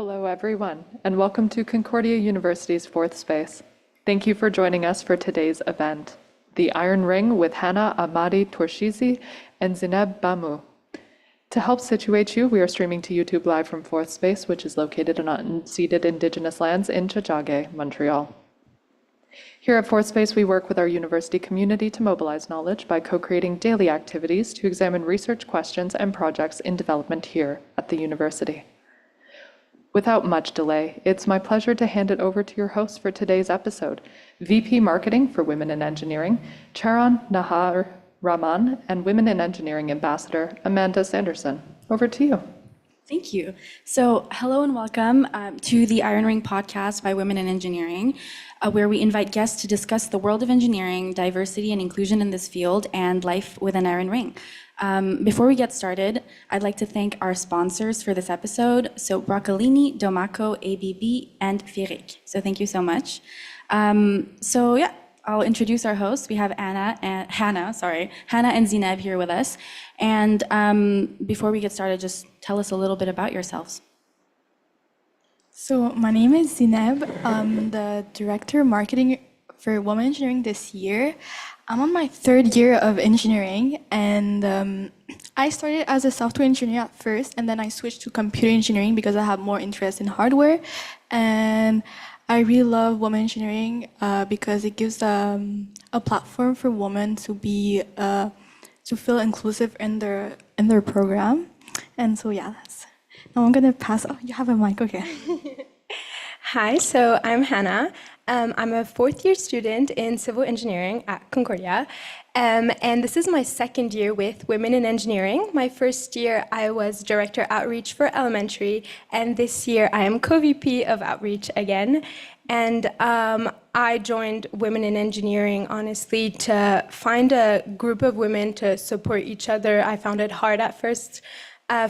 Hello, everyone, and welcome to Concordia University's Fourth Space. Thank you for joining us for today's event, The Iron Ring with Hannah Ahmadi Torshizi and Zineb Bamouh. To help situate you, we are streaming to YouTube Live from Fourth Space, which is located on unceded Indigenous lands in Tiohtià:ke, Montreal. Here at Fourth Space, we work with our university community to mobilize knowledge by co-creating daily activities to examine research questions and projects in development here at the university. Without much delay, it's my pleasure to hand it over to your host for today's episode, VP Marketing for Women in Engineering, Charan Nahar Rahman, and Women in Engineering Ambassador, Amanda Sanderson. Over to you. Thank you. So hello and welcome to the Iron Ring podcast by Women in Engineering, where we invite guests to discuss the world of engineering, diversity and inclusion in this field, and life with an iron ring. Before we get started, I'd like to thank our sponsors for this episode, so Broccolini, Domaco, ABB, and Firik. So thank you so much. I'll introduce our hosts. We have Hannah and Zineb here with us. And before we get started, just tell us a little bit about yourselves. So my name is Zineb. I'm the Director of Marketing for Women Engineering this year. I'm on my third year of engineering, and I started as a software engineer at first, and then I switched to computer engineering because I have more interest in hardware. And I really love women engineering because it gives a platform for women to be to feel inclusive in their program. And so yeah, now I'm gonna pass. Oh, you have a mic, okay. Hi, so I'm Hannah. I'm a fourth-year student in civil engineering at Concordia, and this is my second year with Women in Engineering. My first year, I was Director Outreach for Elementary, and this year I am co-VP of Outreach again. And I joined Women in Engineering, honestly, to find a group of women to support each other. I found it hard at first.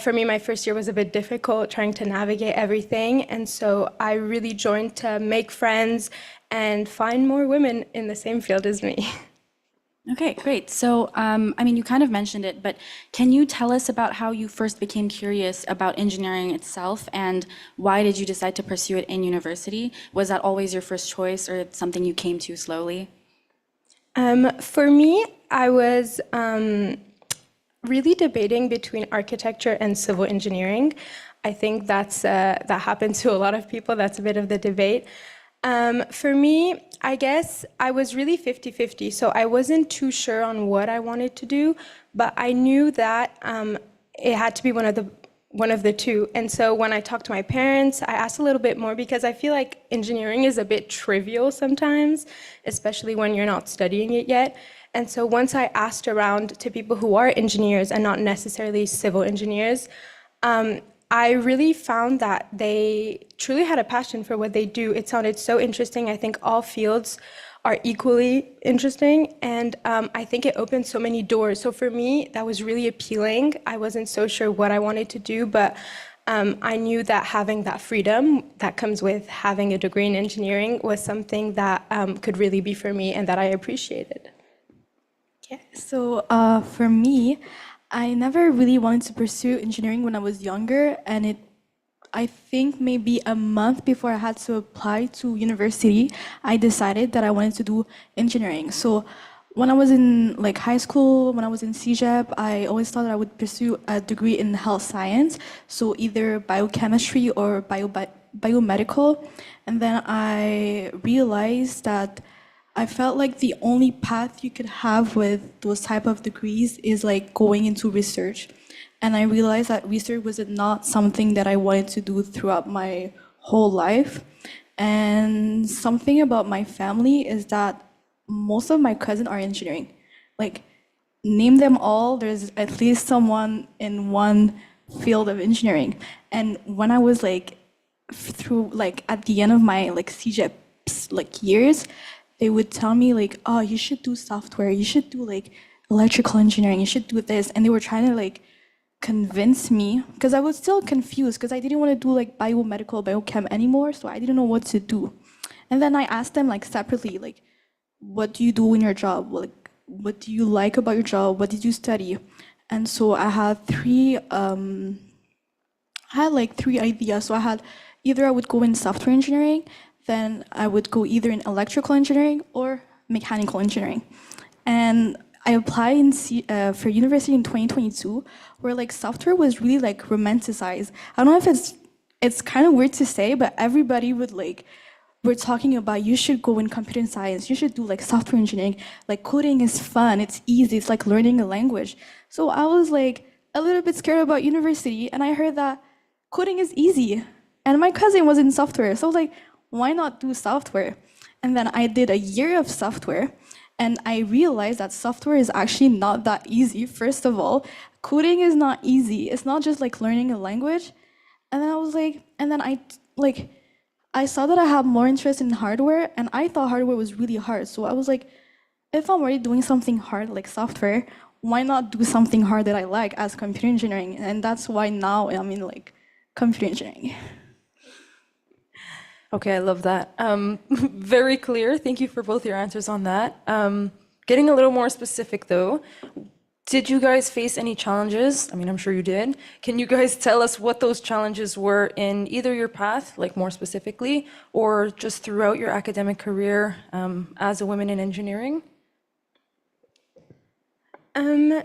For me, my first year was a bit difficult trying to navigate everything. And so I really joined to make friends and find more women in the same field as me. Okay, great. So, you kind of mentioned it, but can you tell us about how you first became curious about engineering itself, and why did you decide to pursue it in university? Was that always your first choice, or something you came to slowly? For me, I was really debating between architecture and civil engineering. I think that happens to a lot of people. That's a bit of the debate. For me, I guess I was really 50-50, so I wasn't too sure on what I wanted to do, but I knew that it had to be one of the two. And so when I talked to my parents, I asked a little bit more because I feel like engineering is a bit trivial sometimes, especially when you're not studying it yet. And so once I asked around to people who are engineers and not necessarily civil engineers, I really found that they truly had a passion for what they do. It sounded so interesting. I think all fields are equally interesting, and I think it opened so many doors. So for me, that was really appealing. I wasn't so sure what I wanted to do, but I knew that having that freedom that comes with having a degree in engineering was something that could really be for me and that I appreciated. Yeah, so for me, I never really wanted to pursue engineering when I was younger, and I think maybe a month before I had to apply to university, I decided that I wanted to do engineering. So when I was in high school, when I was in CEGEP, I always thought that I would pursue a degree in health science, so either biochemistry or biomedical. And then I realized that I felt like the only path you could have with those type of degrees is going into research. And I realized that research was not something that I wanted to do throughout my whole life. And something about my family is that most of my cousins are engineering. Name them all, there's at least someone in one field of engineering. And when I was through at the end of my CEGEP years, they would tell me oh, you should do software, you should do electrical engineering, you should do this. And they were trying to convince me, because I was still confused, because I didn't want to do biomedical, biochem anymore, so I didn't know what to do. And then I asked them separately, what do you do in your job? What do you like about your job? What did you study? And so I had three ideas. So I had either I would go in software engineering, then I would go either in electrical engineering or mechanical engineering. And I applied for university in 2022, where like software was really like romanticized. I don't know if it's kind of weird to say, but everybody would like, we're talking about you should go in computer science, you should do like software engineering, like coding is fun, it's easy, it's like learning a language. So I was like a little bit scared about university, and I heard that coding is easy. And my cousin was in software, so I was like, why not do software? And then I did a year of software, and I realized that software is actually not that easy. First of all, coding is not easy. It's not just like learning a language. And then I was like, and then I saw that I had more interest in hardware, and I thought hardware was really hard. So I was like, if I'm already doing something hard like software, why not do something hard that I like as computer engineering? And that's why now I'm in like computer engineering. Okay, I love that. Very clear. Thank you for both your answers on that. Getting a little more specific though, did you guys face any challenges? I mean, I'm sure you did. Can you guys tell us what those challenges were in either your path, like more specifically, or just throughout your academic career as a woman in engineering?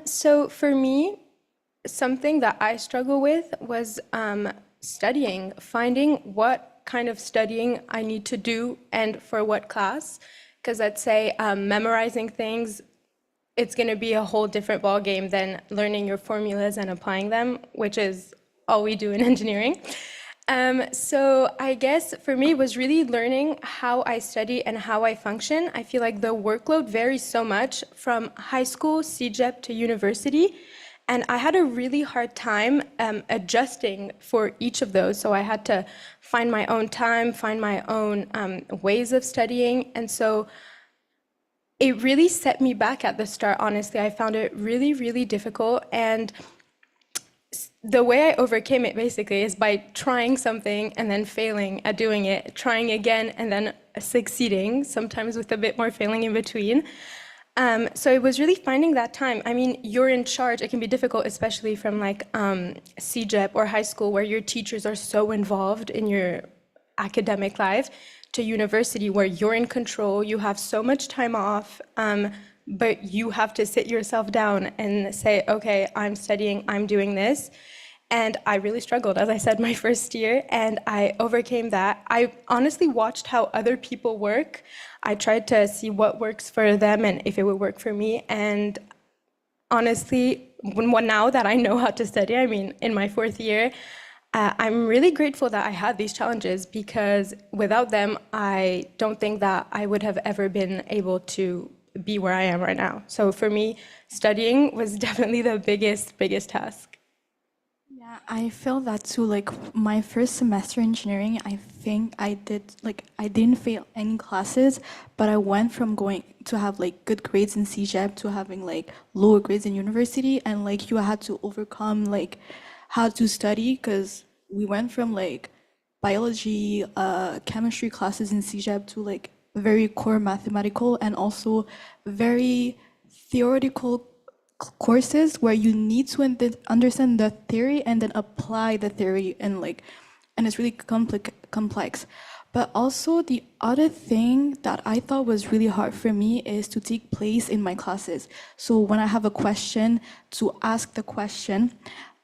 So for me, something that I struggle with was studying, finding what kind of studying I need to do and for what class. Because let's say memorizing things, it's going to be a whole different ball game than learning your formulas and applying them, which is all we do in engineering. So I guess for me it was really learning how I study and how I function. I feel like the workload varies so much from high school, CEGEP to university. And I had a really hard time adjusting for each of those. So I had to find my own time, find my own ways of studying. And so it really set me back at the start, honestly. I found it really, really difficult. And the way I overcame it basically is by trying something and then failing at doing it, trying again and then succeeding, sometimes with a bit more failing in between. So it was really finding that time. I mean, you're in charge. It can be difficult, especially from like CEGEP or high school, where your teachers are so involved in your academic life, to university, where you're in control. You have so much time off, but you have to sit yourself down and say, okay, I'm studying, I'm doing this. And I really struggled, as I said, my first year, and I overcame that. I honestly watched how other people work. I tried to see what works for them and if it would work for me. And honestly, now that I know how to study, I mean, in my fourth year, I'm really grateful that I had these challenges, because without them, I don't think that I would have ever been able to be where I am right now. So for me, studying was definitely the biggest task. Yeah, I feel that too. Like my first semester engineering, I think I didn't fail any classes, but I went from going to have like good grades in CEGEP to having like lower grades in university, and like you had to overcome like how to study, because we went from like biology, chemistry classes in CEGEP to like very core mathematical and also very theoretical courses where you need to understand the theory and then apply the theory, and it's really complex. But also the other thing that I thought was really hard for me is to take place in my classes. So when I have a question, to ask the question.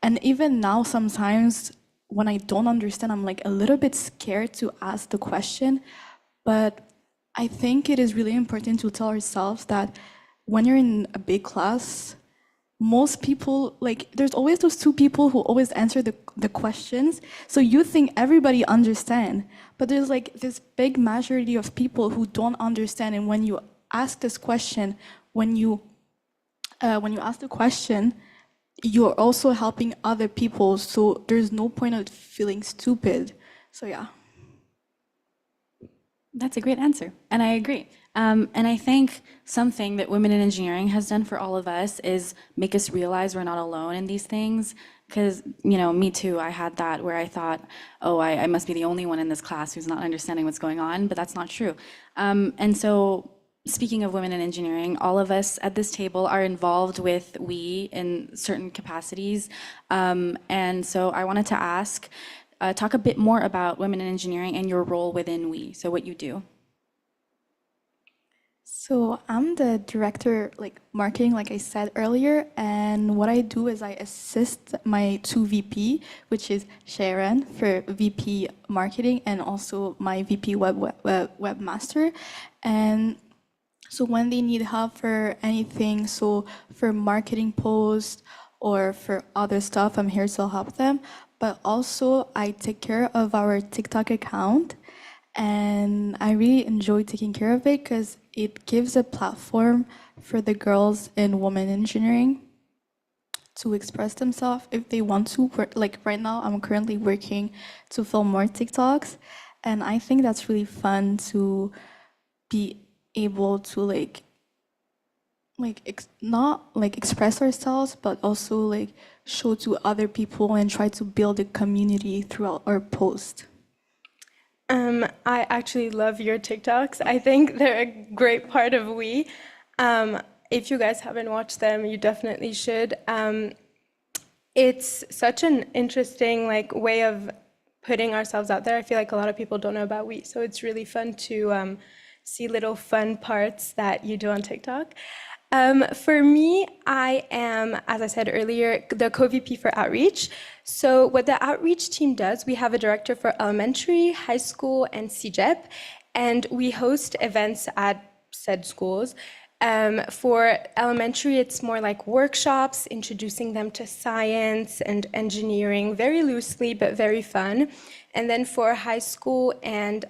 And even now sometimes when I don't understand, I'm like a little bit scared to ask the question. But I think it is really important to tell ourselves that when you're in a big class, most people, like there's always those two people who always answer the questions. So you think everybody understand, but there's like this big majority of people who don't understand. And when you ask this question, when you ask the question, you're also helping other people. So there's no point of feeling stupid. So yeah. That's a great answer, and I agree. And I think something that Women in Engineering has done for all of us is make us realize we're not alone in these things. Because, you know, me too, I had that where I thought, oh, I must be the only one in this class who's not understanding what's going on, but that's not true. And so, speaking of women in engineering, all of us at this table are involved with WIE in certain capacities. And so I wanted to ask, talk a bit more about women in engineering and your role within WIE, so what you do. So I'm the director, like marketing, like I said earlier, and what I do is I assist my two VP, which is Sharon for VP marketing and also my VP webmaster. And so when they need help for anything, so for marketing posts or for other stuff, I'm here to help them. But also I take care of our TikTok account, and I really enjoy taking care of it because it gives a platform for the girls in women engineering to express themselves if they want to. Like right now, I'm currently working to film more TikToks, and I think that's really fun to be able to not like express ourselves, but also like show to other people and try to build a community throughout our post. I actually love your TikToks. I think they're a great part of WE. If you guys haven't watched them, you definitely should. It's such an interesting way of putting ourselves out there. I feel like a lot of people don't know about WE, so it's really fun to see little fun parts that you do on TikTok. For me, I am, as I said earlier, the co-VP for Outreach. So what the Outreach team does, we have a director for elementary, high school, and CEGEP, and we host events at said schools. For elementary, it's more like workshops, introducing them to science and engineering, very loosely, but very fun. And then for high school and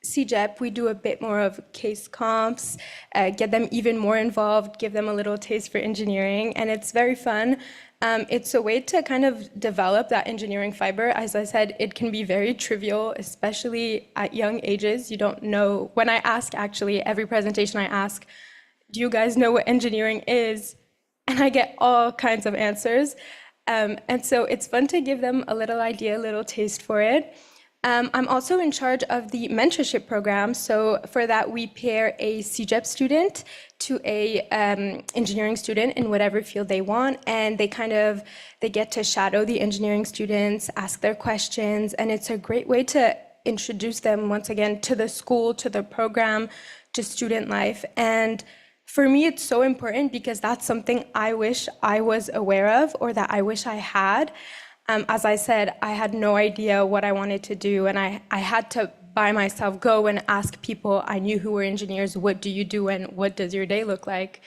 CEGEP, we do a bit more of case comps, get them even more involved, give them a little taste for engineering, and it's very fun. It's a way to kind of develop that engineering fiber. As I said, it can be very trivial, especially at young ages. You don't know. When I ask, actually, every presentation I ask, do you guys know what engineering is? And I get all kinds of answers. And so it's fun to give them a little idea, a little taste for it. I'm also in charge of the mentorship program. So for that, we pair a CEGEP student to a engineering student in whatever field they want, and they get to shadow the engineering students, ask their questions, and it's a great way to introduce them once again to the school, to the program, to student life. And for me, it's so important because that's something I wish I was aware of, or that I wish I had. As I said, I had no idea what I wanted to do, and I had to by myself go and ask people I knew who were engineers, what do you do and what does your day look like?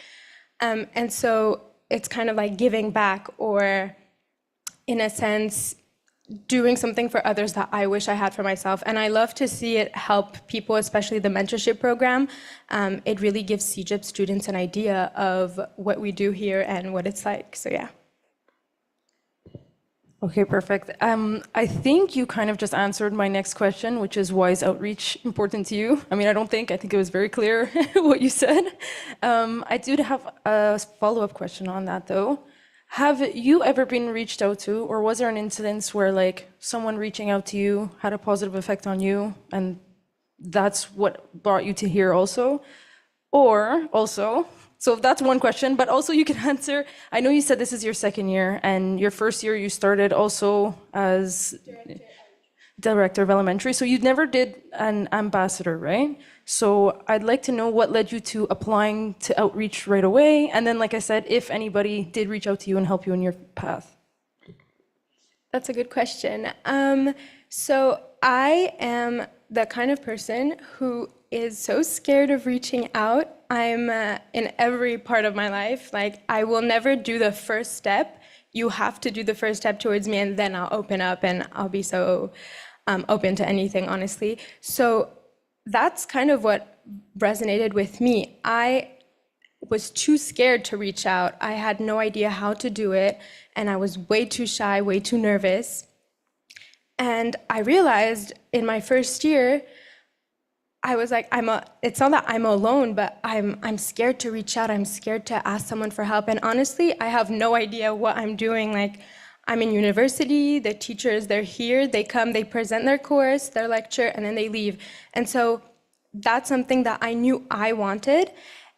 And so it's kind of like giving back, or in a sense, doing something for others that I wish I had for myself. And I love to see it help people, especially the mentorship program. It really gives CEGEP students an idea of what we do here and what it's like, so yeah. Okay, perfect. I think you kind of just answered my next question, which is why is outreach important to you? I mean, I think it was very clear what you said. I do have a follow-up question on that though. Have you ever been reached out to, or was there an incident where someone reaching out to you had a positive effect on you and that's what brought you to here also? Or also, so that's one question, but also you can answer, I know you said this is your second year, and your first year you started also as director of elementary, so you never did an ambassador, right? So I'd like to know what led you to applying to outreach right away, and then like I said, if anybody did reach out to you and help you in your path. That's a good question. So I am the kind of person who is so scared of reaching out. I'm in every part of my life, I will never do the first step. You have to do the first step towards me, and then I'll open up, and I'll be so open to anything, honestly. So that's kind of what resonated with me. I was too scared to reach out. I had no idea how to do it, and I was way too shy, way too nervous. And I realized in my first year, I was like, it's not that I'm alone, but I'm scared to reach out. I'm scared to ask someone for help. And honestly, I have no idea what I'm doing. I'm in university, the teachers, they're here, they come, they present their course, their lecture, and then they leave. And so that's something that I knew I wanted.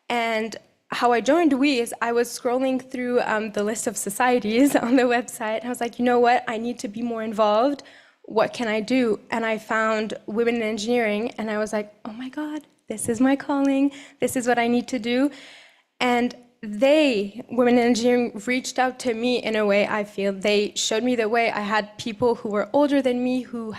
And how I joined WIE is I was scrolling through the list of societies on the website. And I was like, you know what? I need to be more involved. what can I do? And I found women in engineering, and I was like, oh my God, this is my calling. This is what I need to do. And women in engineering, reached out to me in a way. I feel they showed me the way. I had people who were older than me, who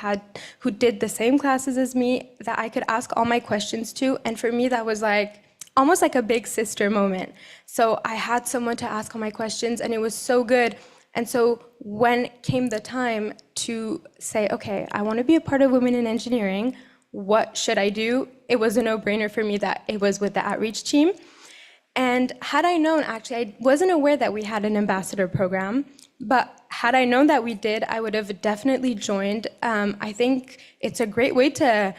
did the same classes as me, that I could ask all my questions to. And for me, that was like almost like a big sister moment. So I had someone to ask all my questions, and it was so good. And so when came the time to say, okay, I want to be a part of Women in Engineering, what should I do? It was a no-brainer for me that it was with the outreach team. And had I known, actually, I wasn't aware that we had an ambassador program, but had I known that we did, I would have definitely joined. I think it's a great way to,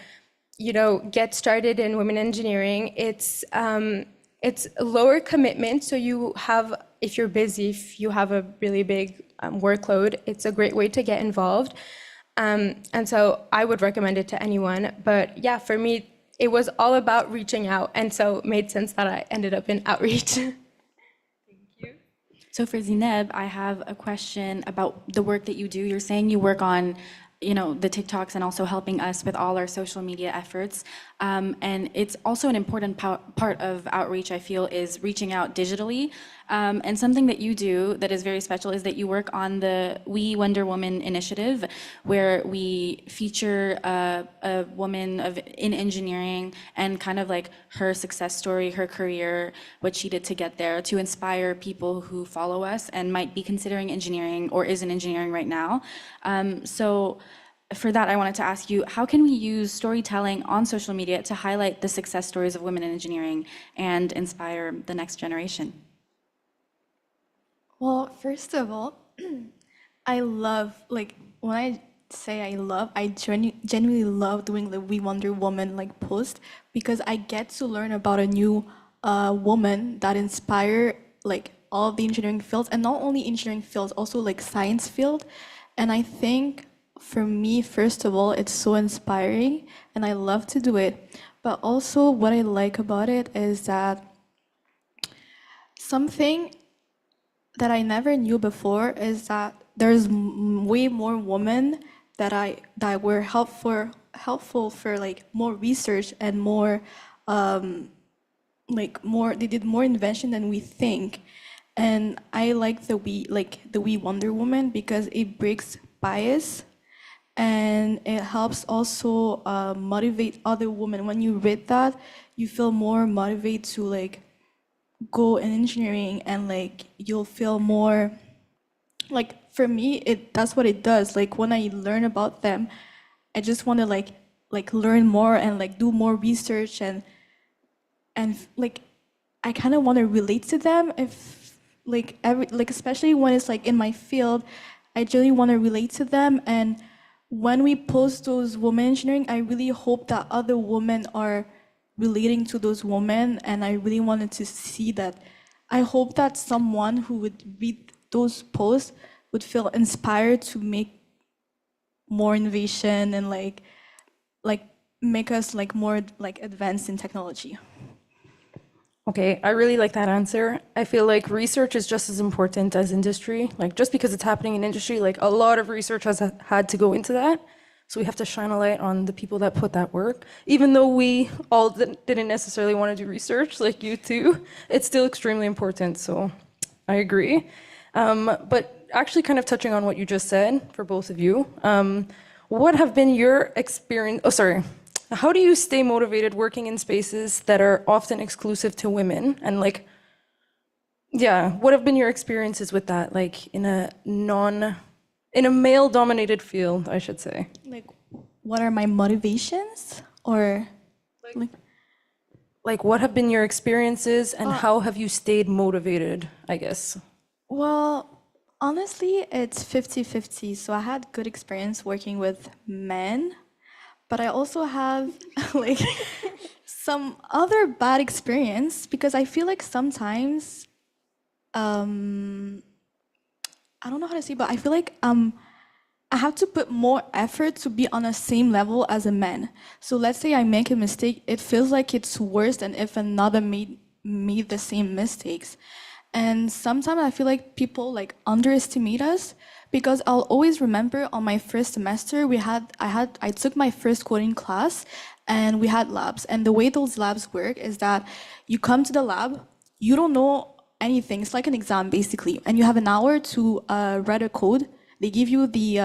get started in women engineering. It's lower commitment, so you have, if you're busy, if you have a really big workload, it's a great way to get involved. And so I would recommend it to anyone. But yeah, for me, it was all about reaching out, and so it made sense that I ended up in outreach. So for Zineb, I have a question about the work that you do. You're saying you work on, the TikToks and also helping us with all our social media efforts. And it's also an important part of outreach, I feel, is reaching out digitally. And something that you do that is very special is that you work on the WIE Wonder Woman initiative, where we feature a woman in engineering and kind of like her success story, her career, what she did to get there, to inspire people who follow us and might be considering engineering or is in engineering right now. So for that, I wanted to ask you, how can we use storytelling on social media to highlight the success stories of women in engineering and inspire the next generation? Well, first of all, I love, like, when I say I genuinely love doing the We Wonder Woman like post, because I get to learn about a new woman that inspire like all of the engineering fields, and not only engineering fields, also like science field. And I think for me, first of all, it's so inspiring and I love to do it. But also what I like about it is that something that I never knew before is that there's way more women that were helpful for like more research and more they did more invention than we think. And I like the We Wonder Woman because it breaks bias and it helps also motivate other women. When you read that, you feel more motivated to like go in engineering, and like you'll feel more like, for me, that's what it does. Like when I learn about them, I just want to like learn more and like do more research, and like I kind of want to relate to them, if like especially when it's like in my field, I really want to relate to them. And when we post those women engineering, I really hope that other women are relating to those women, and I really wanted to see that. I hope that someone who would read those posts would feel inspired to make more innovation and like make us like more like advanced in technology. Okay, I really like that answer. I feel like research is just as important as industry. Like just because it's happening in industry, like a lot of research has had to go into that. So we have to shine a light on the people that put that work. Even though we all didn't necessarily want to do research, like you two, it's still extremely important, so I agree. But actually kind of touching on what you just said, for both of you, what have been your experience, how do you stay motivated working in spaces that are often exclusive to women? And like, yeah, what have been your experiences with that, like in a male-dominated field, I should say? Like, what are my motivations, or like what have been your experiences, and how have you stayed motivated, I guess? Well, honestly, it's 50-50. So I had good experience working with men, but I also have like some other bad experience, because I feel like sometimes I don't know how to say, but I feel like I have to put more effort to be on the same level as a man. So let's say I make a mistake, it feels like it's worse than if another made the same mistakes. And sometimes I feel like people like underestimate us because I'll always remember on my first semester I took my first coding class and we had labs. And the way those labs work is that you come to the lab, you don't know anything. It's like an exam basically, and you have an hour to write a code. They give you the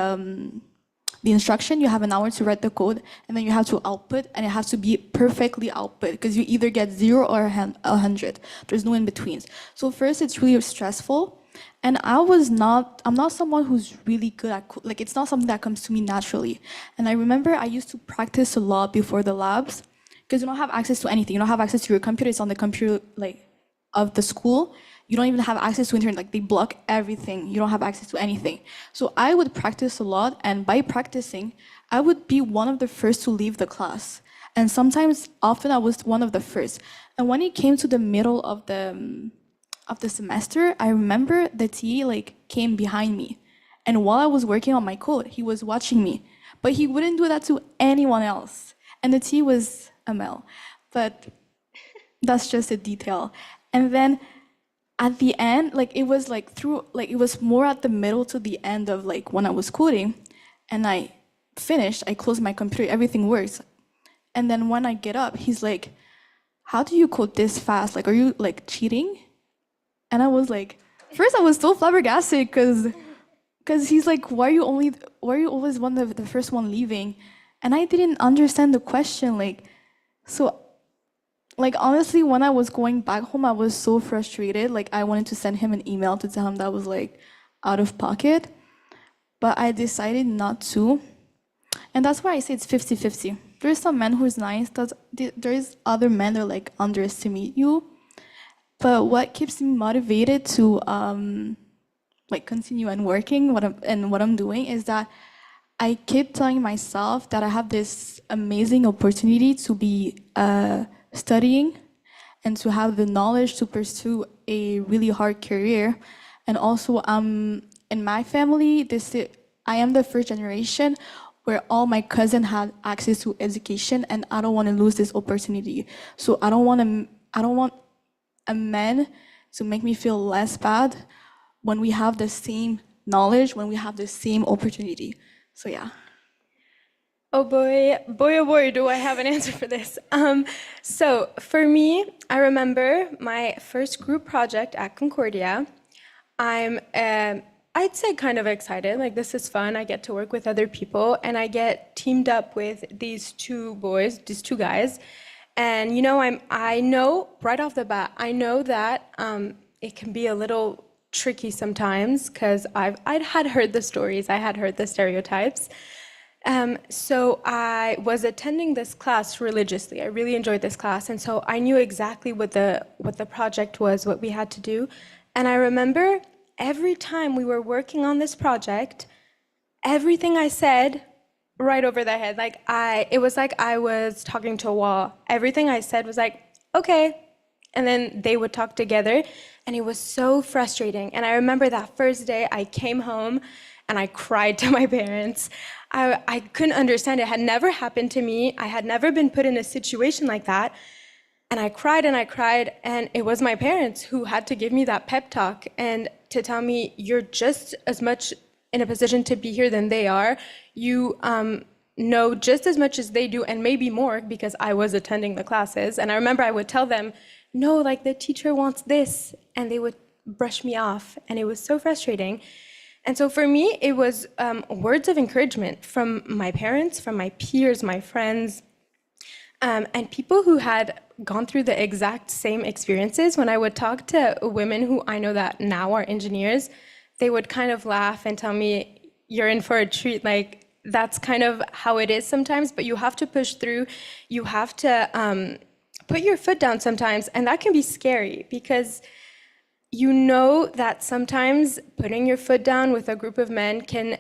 instruction, you have an hour to write the code, and then you have to output, and it has to be perfectly output because you either get 0 or 100. There's no in betweens. So first, it's really stressful, and I'm not someone who's really good at like it's not something that comes to me naturally. And I remember I used to practice a lot before the labs because you don't have access to anything. You don't have access to your computer. It's on the computer like of the school. You don't even have access to internet, like they block everything. You don't have access to anything. So I would practice a lot, and by practicing, I would be one of the first to leave the class. And often I was one of the first. And when it came to the middle of the semester, I remember the TA like came behind me. And while I was working on my code, he was watching me. But he wouldn't do that to anyone else. And the TA was a male. But that's just a detail. And then at the end, like it was it was more at the middle to the end of like when I was coding, and I finished, I closed my computer, everything works. And then when I get up, he's like, how do you code this fast? Like, are you like cheating? And I was like, first I was so flabbergasted because he's like, why are you always the first one leaving? And I didn't understand the question. Like, honestly, when I was going back home, I was so frustrated. Like, I wanted to send him an email to tell him that was, like, out of pocket. But I decided not to. And that's why I say it's 50-50. There's some men who's nice. There's other men that, like, underestimate you. But what keeps me motivated to, like, continue and working what I'm doing is that I keep telling myself that I have this amazing opportunity to be studying and to have the knowledge to pursue a really hard career. And also in my family, I am the first generation where all my cousins had access to education, and I don't want to lose this opportunity. So I don't want a man to make me feel less bad when we have the same knowledge, when we have the same opportunity. So yeah. Oh boy, oh boy, do I have an answer for this. So for me, I remember my first group project at Concordia. I'd say kind of excited, like this is fun. I get to work with other people, and I get teamed up with these two guys. And I know right off the bat, I know that it can be a little tricky sometimes because I'd had heard the stories, I had heard the stereotypes. So I was attending this class religiously. I really enjoyed this class, and so I knew exactly what the project was, what we had to do. And I remember every time we were working on this project, everything I said right over their head. It was like I was talking to a wall. Everything I said was like, okay. And then they would talk together, and it was so frustrating. And I remember that first day I came home and I cried to my parents. I couldn't understand it. It had never happened to me. I had never been put in a situation like that. And I cried, and it was my parents who had to give me that pep talk and to tell me, you're just as much in a position to be here than they are. You know just as much as they do, and maybe more, because I was attending the classes. And I remember I would tell them, no, like the teacher wants this, and they would brush me off, and it was so frustrating. And so for me, it was words of encouragement from my parents, from my peers, my friends, and people who had gone through the exact same experiences. When I would talk to women who I know that now are engineers, they would kind of laugh and tell me, you're in for a treat. Like, that's kind of how it is sometimes, but you have to push through. You have to put your foot down sometimes, and that can be scary because you know that sometimes putting your foot down with a group of men can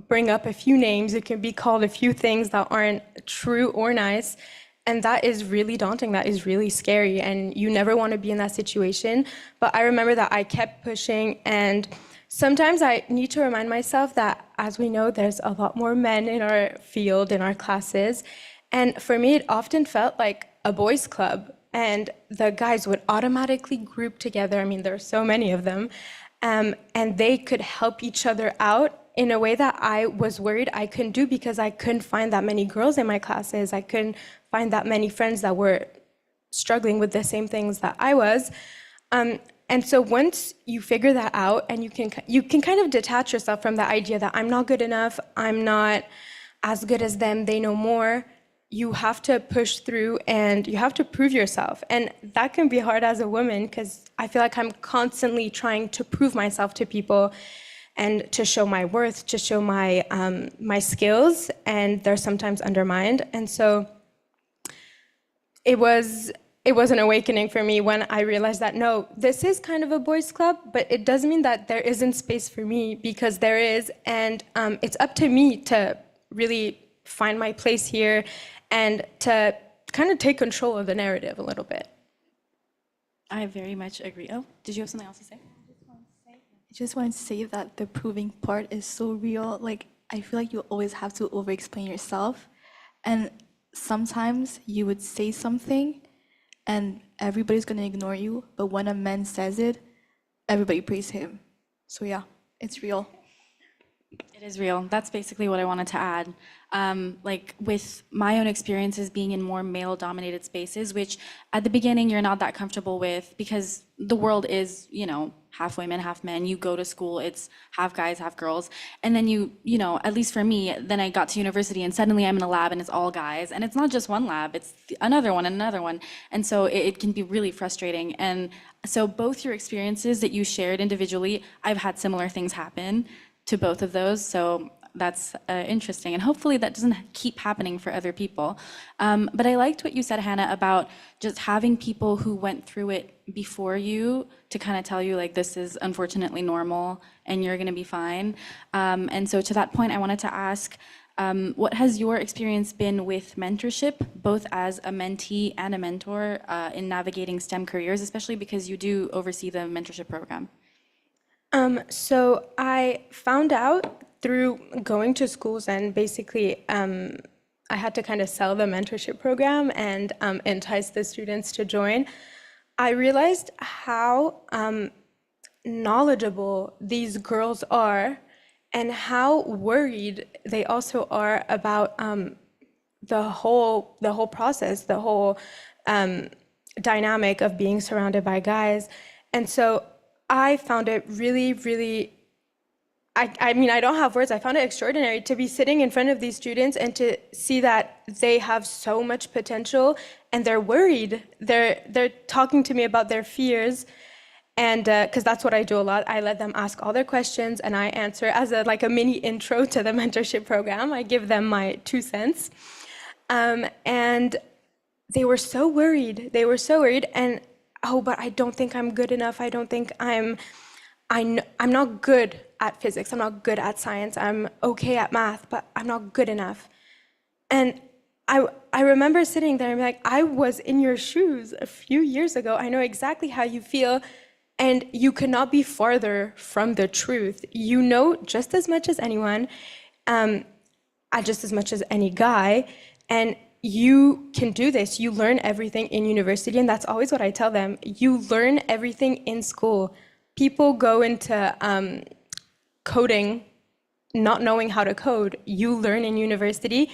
bring up a few names. It can be called a few things that aren't true or nice. And that is really daunting. That is really scary. And you never want to be in that situation. But I remember that I kept pushing. And sometimes I need to remind myself that, as we know, there's a lot more men in our field, in our classes. And for me, it often felt like a boys' club. And the guys would automatically group together. I mean, there are so many of them. and they could help each other out in a way that I was worried I couldn't do because I couldn't find that many girls in my classes. I couldn't find that many friends that were struggling with the same things that I was. And so once you figure that out and you can kind of detach yourself from the idea that I'm not good enough, I'm not as good as them, they know more, you have to push through and you have to prove yourself. And that can be hard as a woman because I feel like I'm constantly trying to prove myself to people and to show my worth, to show my my skills, and they're sometimes undermined. And so it was an awakening for me when I realized that, no, this is kind of a boys' club, but it doesn't mean that there isn't space for me, because there is, and it's up to me to really find my place here and to kind of take control of the narrative a little bit. I very much agree. Oh, did you have something else to say? I just wanted to say that the proving part is so real. Like, I feel like you always have to over-explain yourself. And sometimes you would say something and everybody's gonna ignore you, but when a man says it, everybody praise him. So yeah, it's real. It is real. That's basically what I wanted to add. Like with my own experiences being in more male-dominated spaces, which at the beginning you're not that comfortable with because the world is, you know, half women, half men. You go to school, it's half guys, half girls. And then you know, at least for me, then I got to university and suddenly I'm in a lab and it's all guys. And it's not just one lab, it's another one and another one. And so it can be really frustrating. And so both your experiences that you shared individually, I've had similar things happen to both of those. So that's interesting. And hopefully that doesn't keep happening for other people. But I liked what you said, Hannah, about just having people who went through it before you to kind of tell you, like, this is unfortunately normal and you're going to be fine. And so to that point, I wanted to ask, what has your experience been with mentorship, both as a mentee and a mentor in navigating STEM careers, especially because you do oversee the mentorship program? So I found out through going to schools and basically I had to kind of sell the mentorship program and entice the students to join. I realized how knowledgeable these girls are and how worried they also are about the whole process, the whole dynamic of being surrounded by guys. And so I found it really, really, I mean, I don't have words. I found it extraordinary to be sitting in front of these students and to see that they have so much potential and they're worried. They're talking to me about their fears. And because that's what I do a lot. I let them ask all their questions and I answer as like a mini intro to the mentorship program. I give them my 2 cents. And they were so worried. They were so worried. And oh, but I don't think I'm good enough. I don't think I'm not good at physics. I'm not good at science. I'm okay at math, but I'm not good enough. And I remember sitting there and being like, I was in your shoes a few years ago. I know exactly how you feel. And you could not be farther from the truth. You know just as much as anyone, just as much as any guy. And you can do this. You learn everything in university, and that's always what I tell them. You learn everything in school. People go into coding not knowing how to code. You learn in university,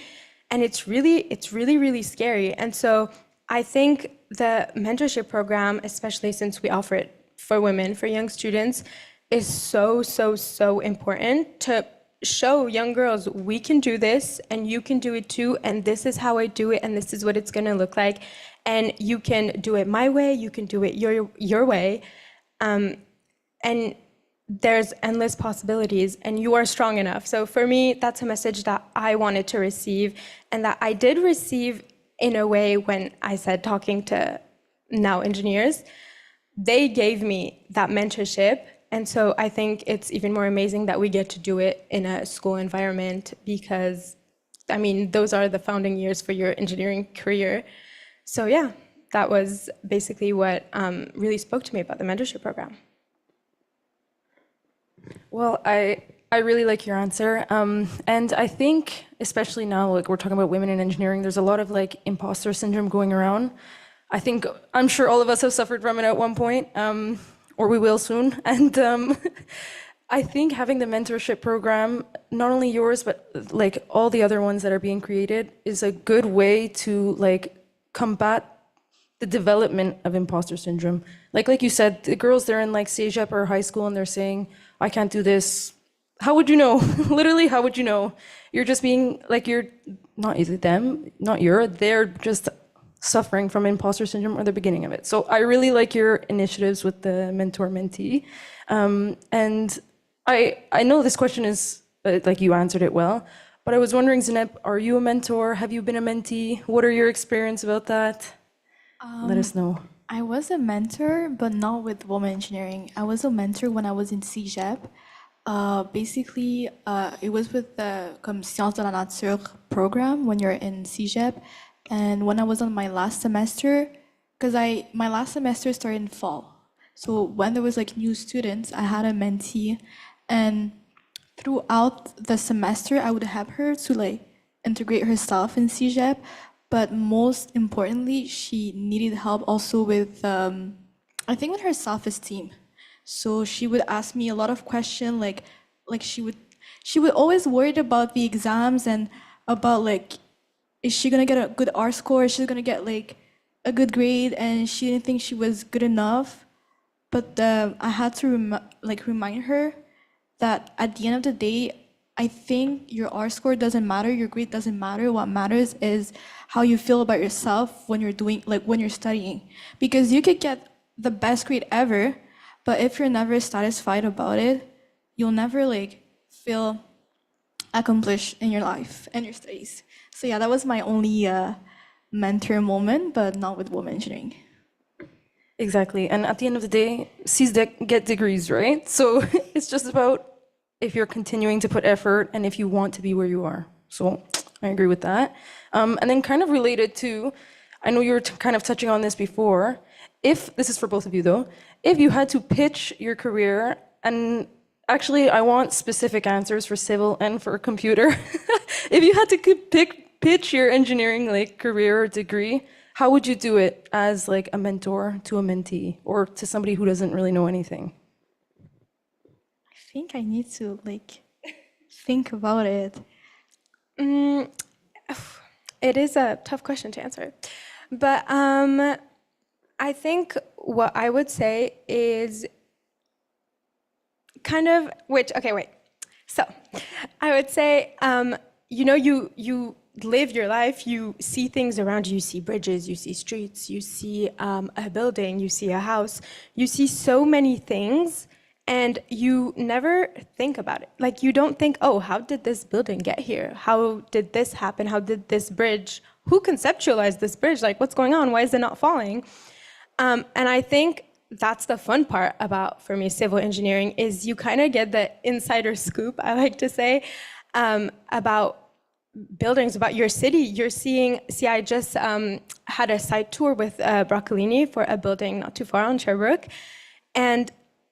and it's really, really scary. And so I think the mentorship program, especially since we offer it for women, for young students, is so important to show young girls, we can do this and you can do it too, and this is how I do it and this is what it's gonna look like, and you can do it my way, you can do it your way, and there's endless possibilities and you are strong enough. So for me, that's a message that I wanted to receive and that I did receive in a way when I said talking to now engineers. They gave me that mentorship. And so I think it's even more amazing that we get to do it in a school environment because, I mean, those are the founding years for your engineering career. So yeah, that was basically what really spoke to me about the mentorship program. Well, I really like your answer. And I think, especially now, like we're talking about women in engineering, there's a lot of like imposter syndrome going around. I'm sure all of us have suffered from it at one point. or we will soon. And I think having the mentorship program, not only yours, but like all the other ones that are being created, is a good way to like combat the development of imposter syndrome. Like you said, the girls, they're in like cégep or high school and they're saying, I can't do this. How would you know? Literally, how would you know? You're just being like, you're not either them, not you're, they're just suffering from imposter syndrome or the beginning of it. So I really like your initiatives with the mentor-mentee. And I know this question is, like you answered it well, but I was wondering, Zineb, are you a mentor? Have you been a mentee? What are your experience about that? Let us know. I was a mentor, but not with women engineering. I was a mentor when I was in CEGEP. Basically, it was with the comme Sciences de la Nature program when you're in CEGEP. And when I was on my last semester, because my last semester started in fall. So when there was like new students, I had a mentee. And throughout the semester, I would help her to like integrate herself in CEGEP. But most importantly, she needed help also with, I think with her self-esteem. So she would ask me a lot of questions, like she would always worried about the exams and about like, is she gonna get a good R score? Is she gonna get like a good grade? And she didn't think she was good enough. But I had to remind her that at the end of the day, I think your R score doesn't matter, your grade doesn't matter. What matters is how you feel about yourself when you're studying. Because you could get the best grade ever, but if you're never satisfied about it, you'll never like feel accomplished in your life and your studies. So yeah, that was my only mentor moment, but not with women engineering. Exactly. And at the end of the day, Cs get degrees, right? So it's just about if you're continuing to put effort and if you want to be where you are. So I agree with that. And then kind of related to, I know you were kind of touching on this before, if, this is for both of you though, if you had to pitch your career, and actually I want specific answers for civil and for computer. If you had to pitch your engineering like career or degree, how would you do it as like a mentor to a mentee or to somebody who doesn't really know anything? I think I need to like think about it. It is a tough question to answer. But I think what I would say is kind of, So I would say, you live your life, you see things around you, you see bridges, you see streets, you see a building, you see a house, you see so many things, and you never think about it. Like, you don't think, oh, how did this building get here? How did this happen? How did this bridge, who conceptualized this bridge? Like, what's going on? Why is it not falling? And I think that's the fun part about, for me, civil engineering, is you kind of get the insider scoop, I like to say, about buildings, about your city. You're seeing, I just had a site tour with Broccolini for a building not too far on Sherbrooke, and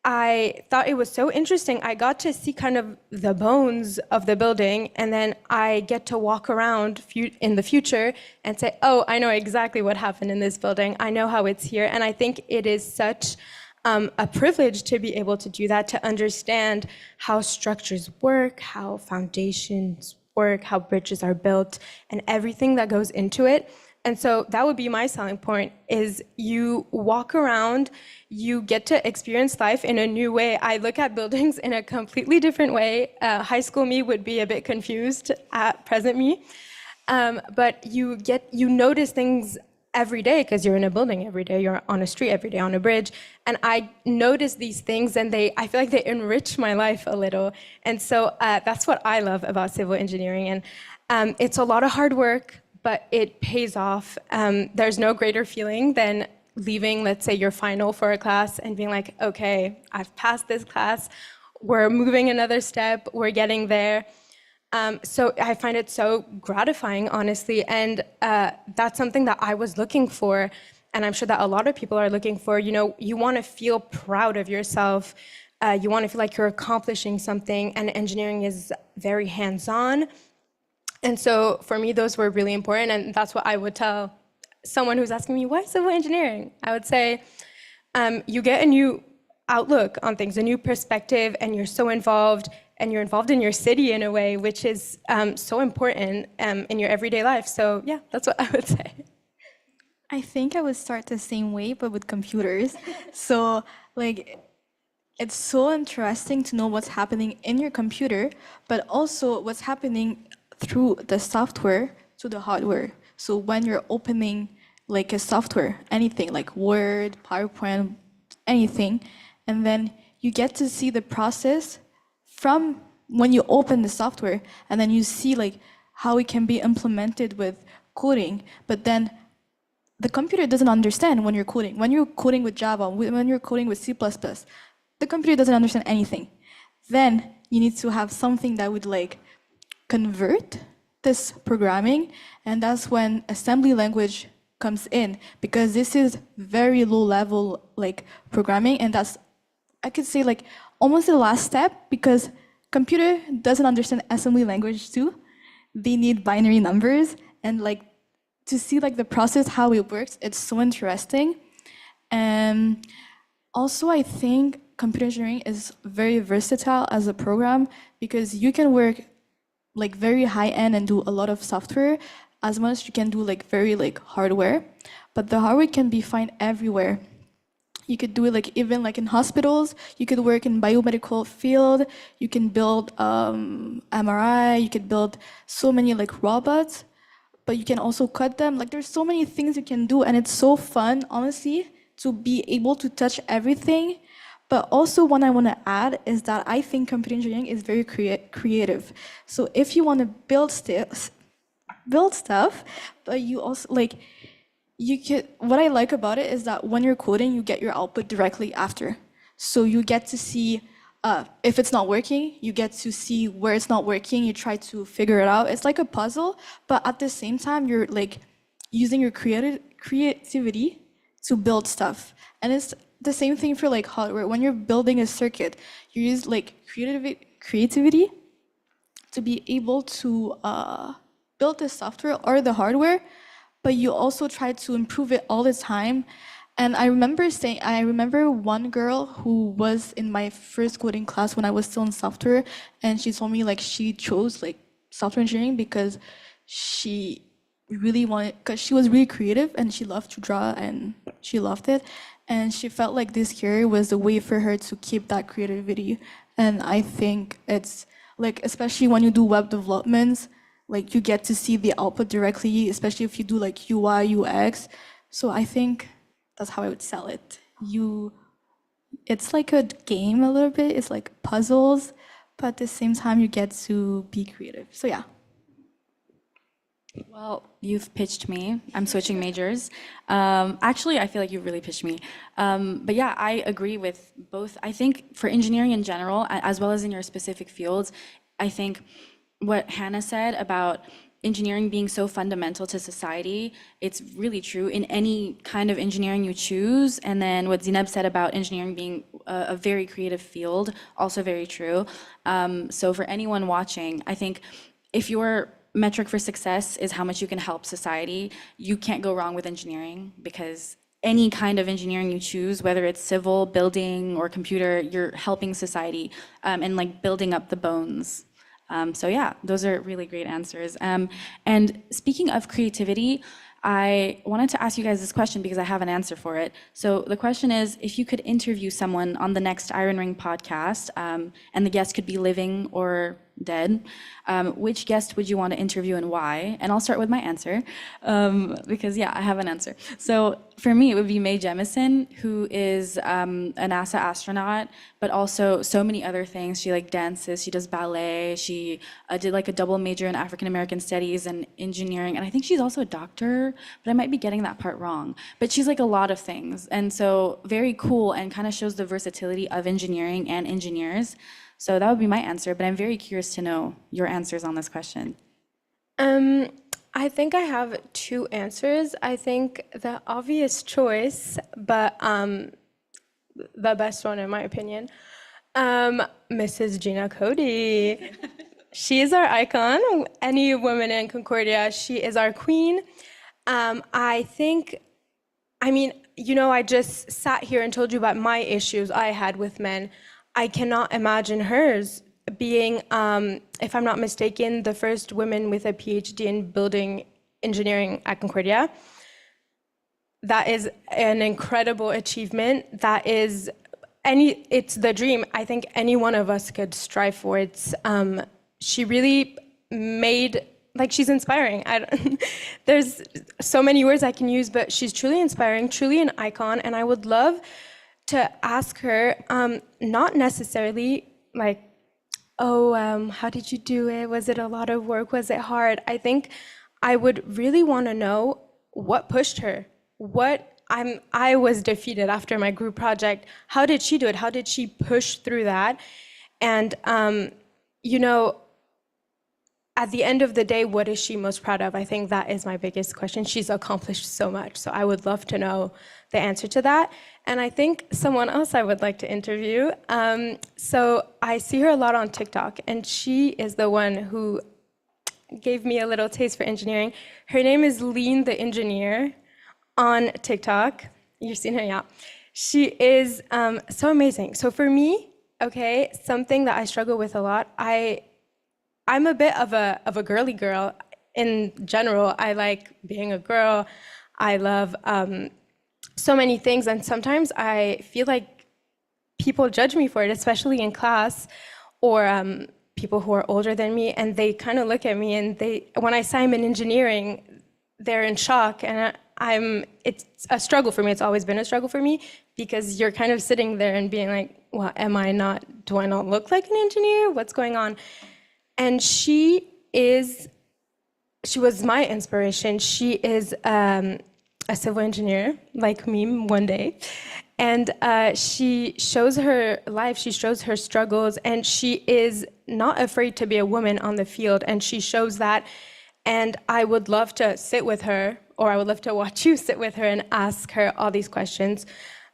I thought it was so interesting. I got to see kind of the bones of the building, and then I get to walk around in the future and say, oh, I know exactly what happened in this building. I know how it's here. And I think it is such a privilege to be able to do that, to understand how structures work, how foundations work, how bridges are built, and everything that goes into it. And so that would be my selling point, is you walk around, you get to experience life in a new way. I look at buildings in a completely different way. High school me would be a bit confused at present me. But you notice things every day because you're in a building every day, you're on a street every day, on a bridge. And I notice these things, and I feel like they enrich my life a little. And so that's what I love about civil engineering. And it's a lot of hard work, but it pays off. There's no greater feeling than leaving, let's say, your final for a class and being like, okay, I've passed this class, we're moving another step, we're getting there. So I find it so gratifying, honestly, and that's something that I was looking for, and I'm sure that a lot of people are looking for. You want to feel proud of yourself, you want to feel like you're accomplishing something, and engineering is very hands-on. And so for me, those were really important, and that's what I would tell someone who's asking me, why civil engineering? I would say, you get a new outlook on things, a new perspective, and you're so involved, and you're involved in your city in a way, which is so important in your everyday life. So yeah, that's what I would say. I think I would start the same way, but with computers. So, like, it's so interesting to know what's happening in your computer, but also what's happening through the software to the hardware. So when you're opening like a software, anything like Word, PowerPoint, anything, and then you get to see the process from when you open the software, and then you see like how it can be implemented with coding, but then the computer doesn't understand when you're coding. When you're coding with Java, when you're coding with C++, the computer doesn't understand anything. Then you need to have something that would like convert this programming, and that's when assembly language comes in, because this is very low level like programming, and that's, I could say, like almost the last step, because computer doesn't understand assembly language too. They need binary numbers, and like to see like the process, how it works, it's so interesting. And also I think computer engineering is very versatile as a program, because you can work like very high end and do a lot of software as much as you can do like very like hardware, but the hardware can be found everywhere. You could do it like even like in hospitals, you could work in biomedical field, you can build MRI, you could build so many like robots, but you can also cut them. Like there's so many things you can do, and it's so fun, honestly, to be able to touch everything. But also what I want to add is that I think computer engineering is very creative. So if you want to build stuff, but you also like, you could, what I like about it is that when you're coding, you get your output directly after. So you get to see if it's not working, you get to see where it's not working, you try to figure it out. It's like a puzzle, but at the same time, you're like using your creativity to build stuff. And it's the same thing for like hardware. When you're building a circuit, you use like creativity to be able to build the software or the hardware, but you also try to improve it all the time. And I remember one girl who was in my first coding class when I was still in software, and she told me like she chose like software engineering because she because she was really creative and she loved to draw and she loved it. And she felt like this career was a way for her to keep that creativity. And I think it's like, especially when you do web developments, like you get to see the output directly, especially if you do like UI, UX. So I think that's how I would sell it. It's like a game a little bit, it's like puzzles, but at the same time you get to be creative. So yeah. Well, you've pitched me. I'm switching majors. Actually, I feel like you really pitched me. But yeah, I agree with both. I think for engineering in general, as well as in your specific fields, I think what Hannah said about engineering being so fundamental to society, it's really true in any kind of engineering you choose. And then what Zineb said about engineering being a very creative field, also very true. So for anyone watching, I think if your metric for success is how much you can help society, you can't go wrong with engineering, because any kind of engineering you choose, whether it's civil, building, or computer, you're helping society and like building up the bones. So yeah, those are really great answers. And speaking of creativity, I wanted to ask you guys this question because I have an answer for it. So the question is, if you could interview someone on the next Iron Ring podcast, and the guest could be living or dead, which guest would you want to interview and why? And I'll start with my answer, because yeah, I have an answer. So for me, it would be Mae Jemison, who is a NASA astronaut, but also so many other things. She like dances, she does ballet, she did like a double major in African American studies and engineering, and I think she's also a doctor, but I might be getting that part wrong. But she's like a lot of things, and so very cool, and kind of shows the versatility of engineering and engineers. So that would be my answer, but I'm very curious to know your answers on this question. I think I have two answers. I think the obvious choice, but the best one in my opinion, Mrs. Gina Cody. She is our icon. Any woman in Concordia, she is our queen. I think I mean, you know, I just sat here and told you about my issues I had with men. I cannot imagine hers being, if I'm not mistaken, the first woman with a PhD in building engineering at Concordia. That is an incredible achievement. That is it's the dream I think any one of us could strive for. It's she really made, like, she's inspiring. There's so many words I can use, but she's truly inspiring, truly an icon, and I would love to ask her, not necessarily like, oh, how did you do it? Was it a lot of work? Was it hard? I think I would really want to know what pushed her. I was defeated after my group project. How did she do it? How did she push through that? And, you know, at the end of the day, what is she most proud of? I think that is my biggest question. She's accomplished so much, so I would love to know the answer to that. And I think someone else I would like to interview. So I see her a lot on TikTok, and she is the one who gave me a little taste for engineering. Her name is Lean the Engineer on TikTok. You've seen her, yeah. She is so amazing. So for me, okay, something that I struggle with a lot, I'm a bit of a girly girl in general. I like being a girl. I love so many things, and sometimes I feel like people judge me for it, especially in class, or people who are older than me, and they kind of look at me, and when I say I'm in engineering, they're in shock, and it's a struggle for me. It's always been a struggle for me, because you're kind of sitting there and being like, well, do I not look like an engineer? What's going on? And she was my inspiration. She is a civil engineer, like me, one day. And she shows her life, she shows her struggles, and she is not afraid to be a woman on the field, and she shows that. And I would love to sit with her, or I would love to watch you sit with her and ask her all these questions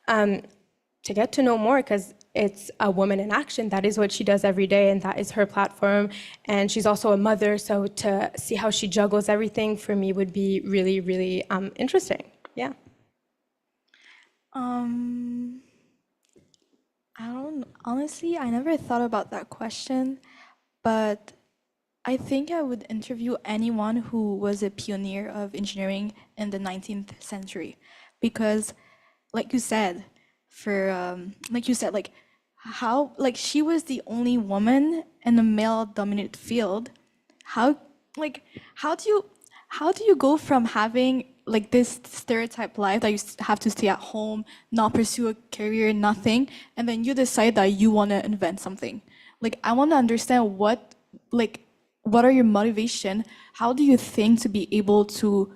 to get to know more, because it's a woman in action. That is what she does every day, and that is her platform. And she's also a mother, so to see how she juggles everything for me would be really, really interesting. Yeah. Honestly, I never thought about that question, but I think I would interview anyone who was a pioneer of engineering in the 19th century, because, like you said, she was the only woman in a male-dominated field. How do you go from having like this stereotype life that you have to stay at home, not pursue a career, nothing, and then you decide that you want to invent something? Like, I want to understand what are your motivation? How do you think to be able to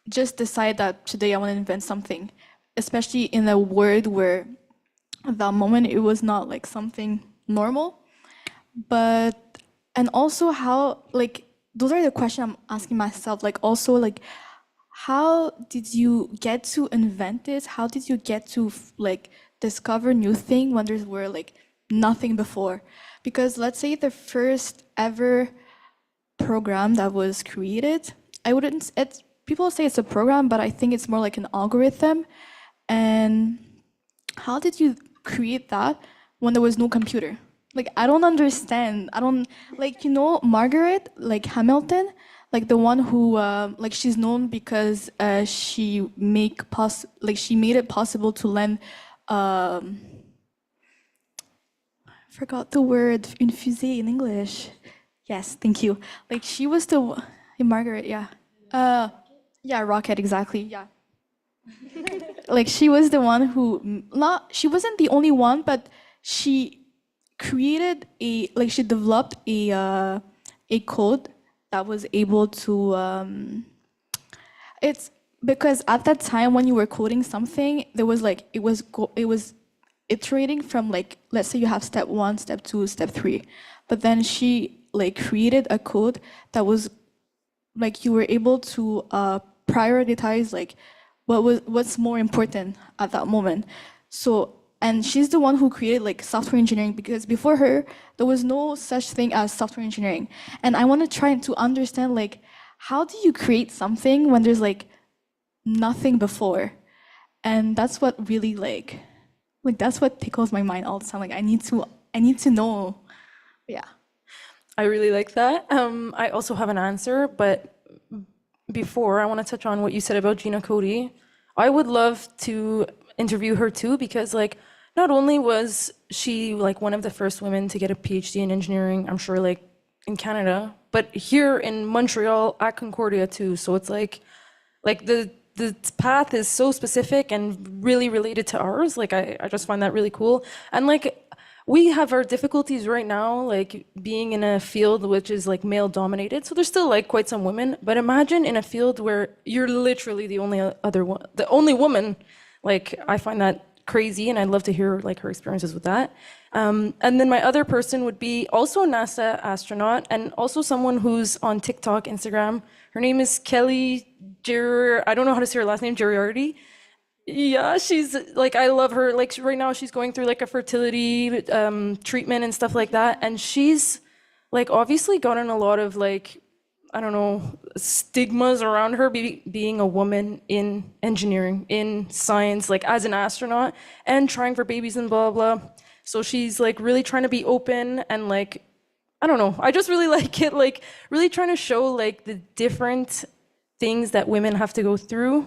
just decide that today I want to invent something, especially in a world where at that moment it was not like something normal? And also how, like, those are the questions I'm asking myself. Like, also, like, how did you get to invent this? How did you get to like discover new thing when there were like nothing before? Because let's say the first ever program that was created, people say it's a program, but I think it's more like an algorithm. And how did you create that when there was no computer? Like, I don't understand. Margaret, like Hamilton, like the one who, she's known because she made it possible to lend, forgot the word, une fusée in English. Yes, thank you. Like, she was Margaret, yeah. Yeah, rocket, exactly, yeah. Like, she was the one who, she wasn't the only one, but she created she developed a code that was able to, it's because at that time when you were coding something, there was like, it was iterating from, like, let's say you have step 1, step 2, step 3, but then she like created a code that was like, you were able to prioritize like what's more important at that moment. So, and she's the one who created like software engineering, because before her there was no such thing as software engineering. And I want to try to understand, like, how do you create something when there's like nothing before? And that's what really like that's what tickles my mind all the time. Like I need to know. Yeah. I really like that. I also have an answer, but before I want to touch on what you said about Gina Cody. I would love to interview her too, because like not only was she like one of the first women to get a PhD in engineering, I'm sure like in Canada, but here in Montreal at Concordia too. So it's like the path is so specific and really related to ours. Like I just find that really cool. And like we have our difficulties right now, like being in a field which is like male dominated. So there's still like quite some women, but imagine in a field where you're literally the only woman. Like I find that crazy, and I'd love to hear like her experiences with that. And then my other person would be also a NASA astronaut and also someone who's on TikTok, Instagram. Her name is Kelly I don't know how to say her last name, Geriardi. Yeah, she's like, I love her. Like right now she's going through like a fertility treatment and stuff like that. And she's like obviously gotten a lot of like, I don't know, stigmas around her being a woman in engineering, in science, like as an astronaut and trying for babies and blah, blah. So she's like really trying to be open and like, I don't know. I just really like it, like really trying to show like the different things that women have to go through.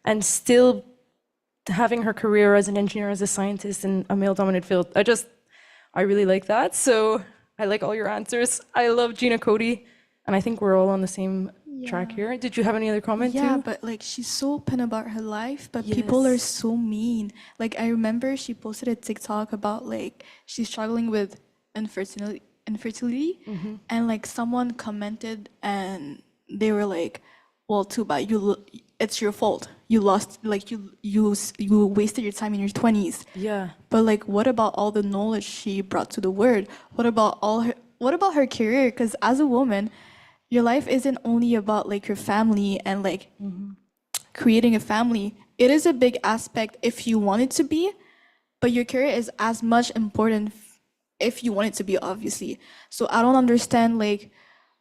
And still having her career as an engineer, as a scientist in a male-dominated field. I really like that. So I like all your answers. I love Gina Cody, and I think we're all on the same track here. Did you have any other comment too? Yeah, but like she's so open about her life, but people are so mean. Like I remember she posted a TikTok about like she's struggling with infertility, and like someone commented and they were like, well, too bad, it's your fault. You lost, like you wasted your time in your 20s. Yeah. But like, what about all the knowledge she brought to the world? What about her career? Because as a woman, your life isn't only about like your family and like creating a family. It is a big aspect if you want it to be, but your career is as much important if you want it to be, obviously. So I don't understand like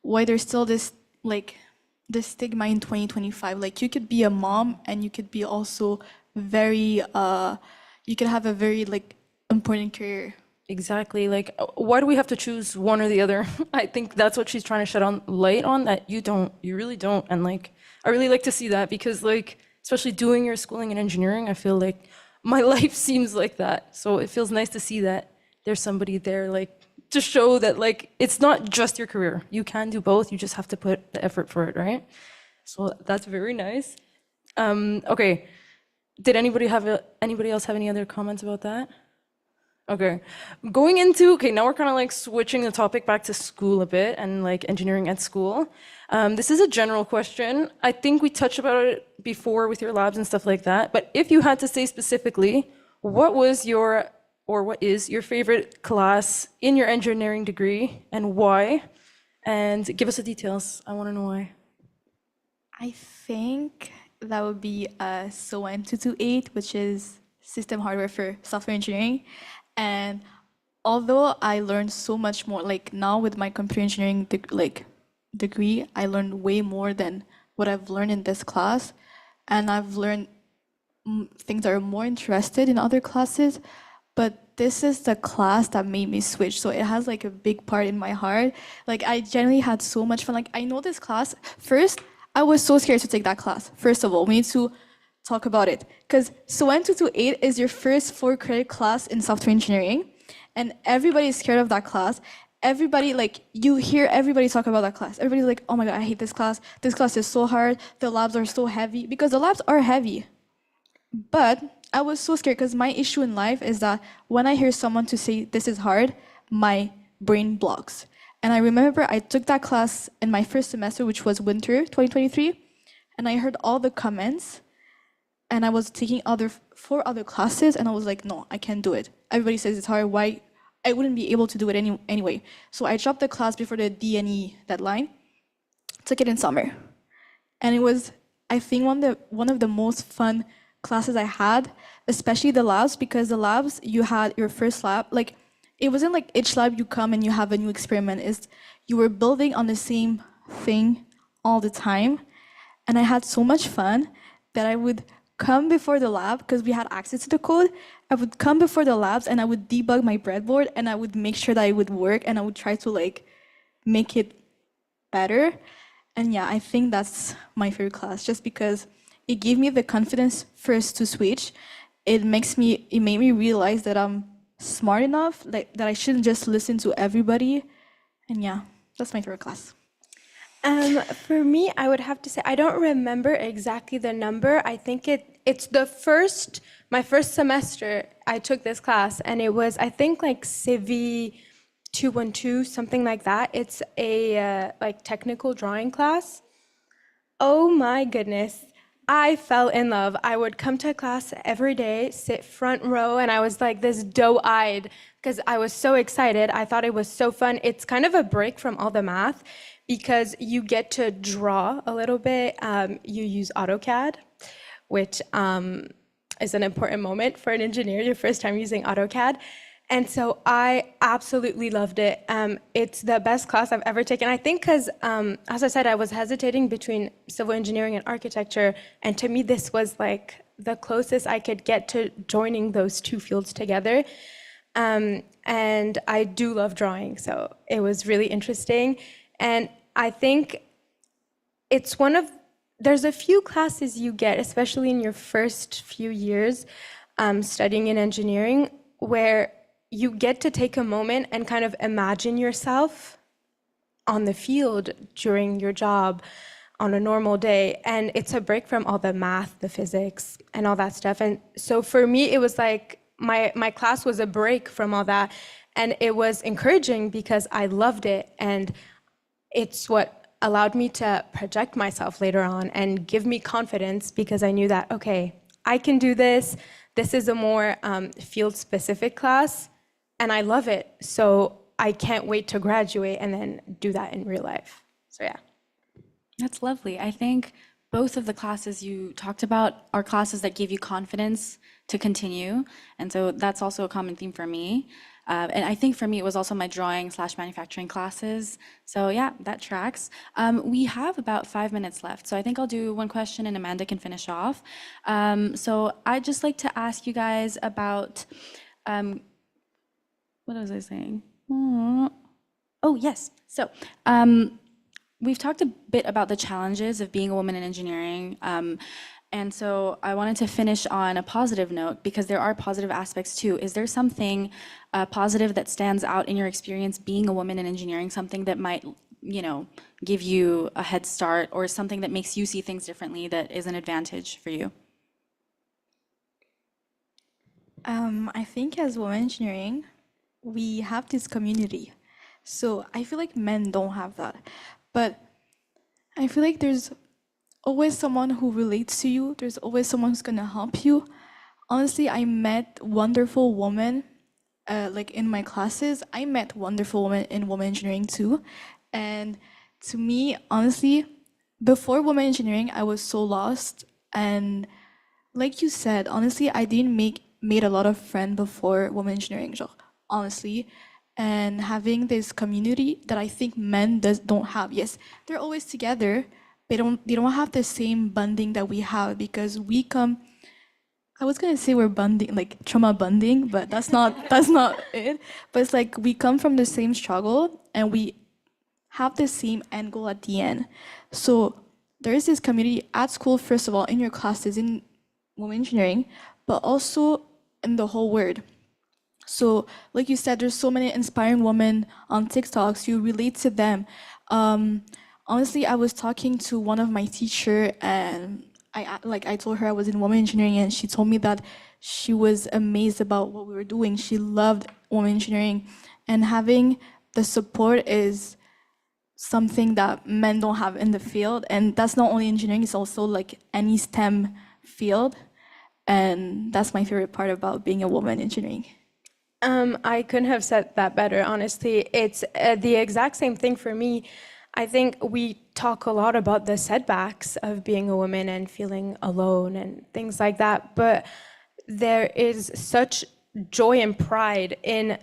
why there's still this like the stigma in 2025. Like you could be a mom and you could be also very you could have a very like important career. Exactly. Like why do we have to choose one or the other? I think that's what she's trying to shed on light on, that you really don't. And like I really like to see that, because like especially doing your schooling in engineering, I feel like my life seems like that. So it feels nice to see that there's somebody there like to show that like it's not just your career. You can do both. You just have to put the effort for it, right? So that's very nice. Okay. Did anybody else have any other comments about that? Okay. Now we're kind of like switching the topic back to school a bit and like engineering at school. This is a general question. I think we touched about it before with your labs and stuff like that. But if you had to say specifically, what is your favorite class in your engineering degree and why? And give us the details. I want to know why. I think that would be SOEN 228, which is system hardware for software engineering. And although I learned so much more, like now with my computer engineering degree, I learned way more than what I've learned in this class. And I've learned things that are more interested in other classes. But this is the class that made me switch. So it has like a big part in my heart. Like I genuinely had so much fun. Like I know this class. First, I was so scared to take that class. First of all, we need to talk about it. Because SOEN 228 is your first 4-credit class in software engineering. And everybody is scared of that class. Everybody, like, you hear everybody talk about that class. Everybody's like, oh my God, I hate this class. This class is so hard. The labs are so heavy. Because the labs are heavy. But I was so scared because my issue in life is that when I hear someone to say this is hard, my brain blocks. And I remember I took that class in my first semester, which was winter 2023, and I heard all the comments, and I was taking 4 other classes, and I was like, no, I can't do it. Everybody says it's hard. Why? I wouldn't be able to do it anyway. So I dropped the class before the DNE deadline, took it in summer, and it was, I think, one of the most fun classes I had, especially the labs, because the labs, you had your first lab, like it wasn't like each lab you come and you have a new experiment. You were building on the same thing all the time. And I had so much fun that I would come before the lab because we had access to the code. I would come before the labs and I would debug my breadboard and I would make sure that it would work and I would try to like make it better. And yeah, I think that's my favorite class just because it gave me the confidence first to switch. It made me realize that I'm smart enough, like that I shouldn't just listen to everybody. And yeah, that's my favorite class. For me, I would have to say I don't remember exactly the number. I think it's my first semester I took this class, and it was I think like Civi 212, something like that. It's a like technical drawing class. Oh my goodness. I fell in love. I would come to class every day, sit front row, and I was like this doe-eyed because I was so excited. I thought it was so fun. It's kind of a break from all the math because you get to draw a little bit. You use AutoCAD, which is an important moment for an engineer, your first time using AutoCAD. And so I absolutely loved it. It's the best class I've ever taken. I think because, as I said, I was hesitating between civil engineering and architecture. And to me, this was like the closest I could get to joining those two fields together. And I do love drawing, so it was really interesting. And I think it's there's a few classes you get, especially in your first few years studying in engineering, where you get to take a moment and kind of imagine yourself on the field during your job on a normal day. And it's a break from all the math, the physics, and all that stuff. And so for me, it was like my class was a break from all that. And it was encouraging because I loved it. And it's what allowed me to project myself later on and give me confidence because I knew that, okay, I can do this. This is a more field-specific class. And I love it, so I can't wait to graduate and then do that in real life. So yeah. That's lovely. I think both of the classes you talked about are classes that give you confidence to continue. And so that's also a common theme for me. And I think for me, it was also my drawing/manufacturing classes. So yeah, that tracks. We have about 5 minutes left. So I think I'll do one question and Amanda can finish off. So I'd just like to ask you guys about, what was I saying? Oh, yes. So we've talked a bit about the challenges of being a woman in engineering. And so I wanted to finish on a positive note because there are positive aspects too. Is there something positive that stands out in your experience being a woman in engineering, something that might, give you a head start or something that makes you see things differently that is an advantage for you? I think as women engineering, we have this community. So I feel like men don't have that. But I feel like there's always someone who relates to you. There's always someone who's gonna help you. Honestly, I met wonderful women, like in my classes. I met wonderful women in women engineering too. And to me, honestly, before women engineering, I was so lost. And like you said, honestly, I didn't made a lot of friends before women engineering, honestly. And having this community that I think men don't have. Yes, they're always together. They don't have the same bonding that we have because we come. I was gonna say we're bonding, like trauma bonding, but that's not it. But it's like we come from the same struggle and we have the same end goal at the end. So there is this community at school, first of all, in your classes in women engineering, but also in the whole world. So like you said, there's so many inspiring women on TikToks. You relate to them. Honestly, I was talking to one of my teacher and I told her I was in women engineering and she told me that she was amazed about what we were doing. She loved women engineering and having the support is something that men don't have in the field. And that's not only engineering, it's also like any STEM field. And that's my favorite part about being a woman in engineering. I couldn't have said that better, honestly. It's the exact same thing for me. I think we talk a lot about the setbacks of being a woman and feeling alone and things like that, but there is such joy and pride in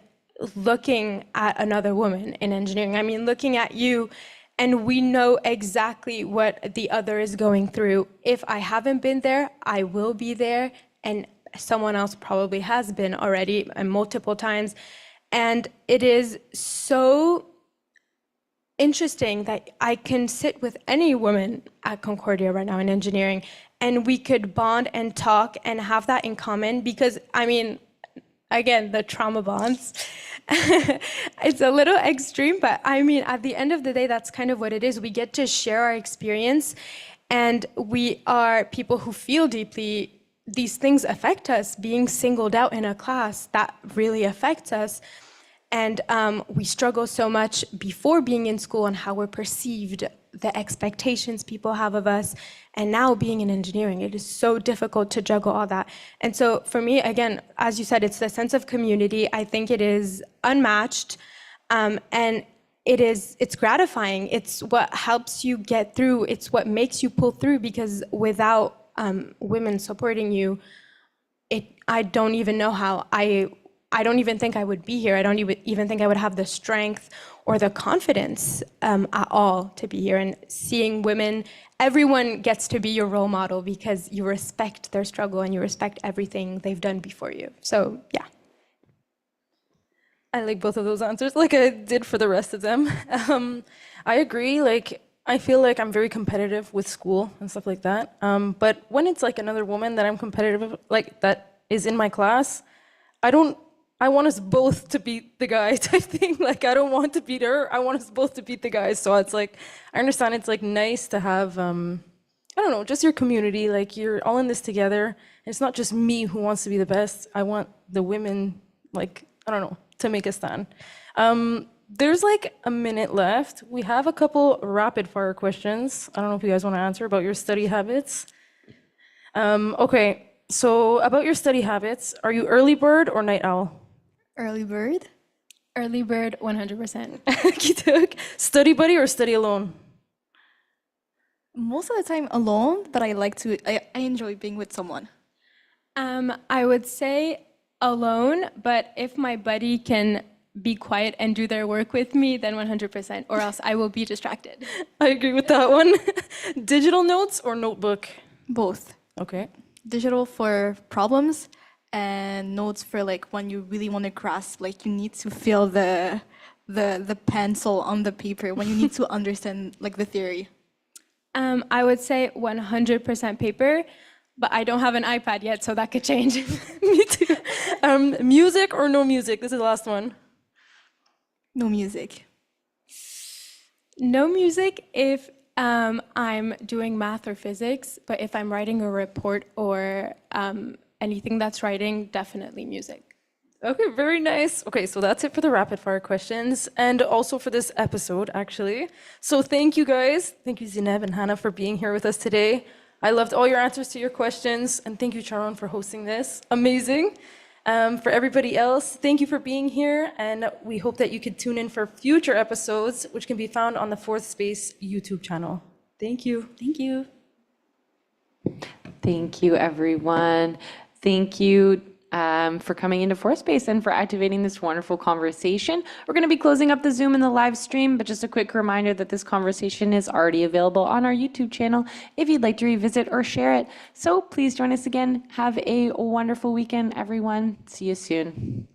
looking at another woman in engineering. I mean, looking at you and we know exactly what the other is going through. If I haven't been there, I will be there, and someone else probably has been already and multiple times. And it is so interesting that I can sit with any woman at Concordia right now in engineering, and we could bond and talk and have that in common, because I mean, again, the trauma bonds. It's a little extreme, but I mean, at the end of the day, that's kind of what it is. We get to share our experience, and we are people who feel deeply. These things affect us. Being singled out in a class, that really affects us. And we struggle so much before being in school on how we're perceived, the expectations people have of us, and now being in engineering, it is so difficult to juggle all that. And so for me, again, as you said, it's the sense of community. I think it is unmatched, and it's gratifying. It's what helps you get through. It's what makes you pull through, because without women supporting you, I don't even know how. I don't even think I would be here. I don't even think I would have the strength or the confidence at all to be here. And seeing women, everyone gets to be your role model because you respect their struggle and you respect everything they've done before you. So, yeah. I like both of those answers, like I did for the rest of them. I agree. Like, I feel like I'm very competitive with school and stuff like that. But when it's like another woman that I'm competitive with, like that is in my class, I want us both to beat the guy type thing. Like, I don't want to beat her. I want us both to beat the guys. So it's like, I understand it's like nice to have, I don't know, just your community. Like, you're all in this together. It's not just me who wants to be the best. I want the women, like, I don't know, to make a stand. There's like a minute left. We have a couple rapid fire questions. I don't know if you guys want to answer about your study habits. Okay, so about your study habits, are you early bird or night owl? Early bird. Early bird, 100%. Okey-doke. Study buddy or study alone? Most of the time alone, but I enjoy being with someone. I would say alone, but if my buddy can be quiet and do their work with me, then 100%, or else I will be distracted. I agree with that one. Digital notes or notebook? Both. Okay. Digital for problems, and notes for like when you really want to grasp, like you need to feel the pencil on the paper, when you need to understand like the theory. I would say 100% paper, but I don't have an iPad yet, so that could change. Me too. Music or no music? This is the last one. No music. No music if I'm doing math or physics, but if I'm writing a report or anything that's writing, definitely music. Okay, very nice. Okay, so that's it for the rapid fire questions and also for this episode, actually. So thank you guys. Thank you, Zineb and Hannah, for being here with us today. I loved all your answers to your questions, and thank you, Sharon, for hosting this. Amazing. For everybody else, thank you for being here, and we hope that you could tune in for future episodes, which can be found on the Fourth Space YouTube channel. Thank you. Thank you. Thank you, everyone. Thank you for coming into Fourth Space and for activating this wonderful conversation. We're going to be closing up the Zoom and the live stream, but just a quick reminder that this conversation is already available on our YouTube channel if you'd like to revisit or share it. So please join us again. Have a wonderful weekend, everyone. See you soon.